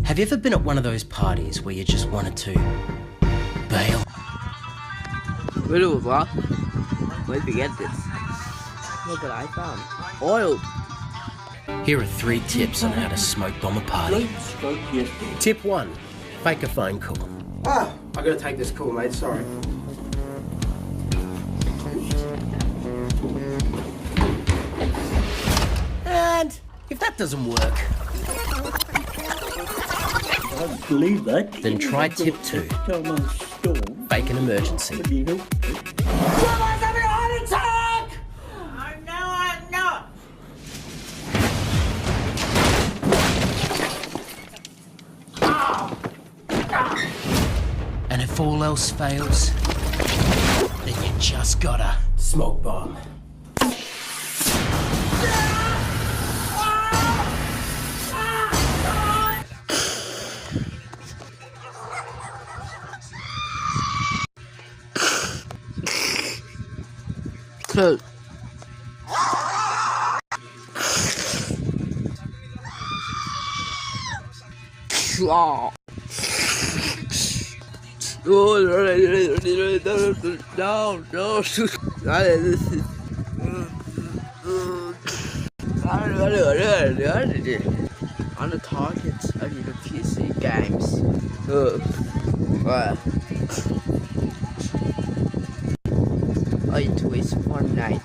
Have you ever been at one of those parties where you just wanted to bail? Little what? Where'd you get this? Look what I found. Oil. Here are 3 tips on how to smoke bomb a party. Tip 1. Fake a phone call. Ah, I gotta take this call, mate, sorry. And if that doesn't work, I believe that. then try tip 2. Fake an emergency. Someone's having a heart attack! No, I'm not. And if all else fails, then you just gotta Smoke bomb. Close. Oh. No, on the targets of your PC games. I twist one night.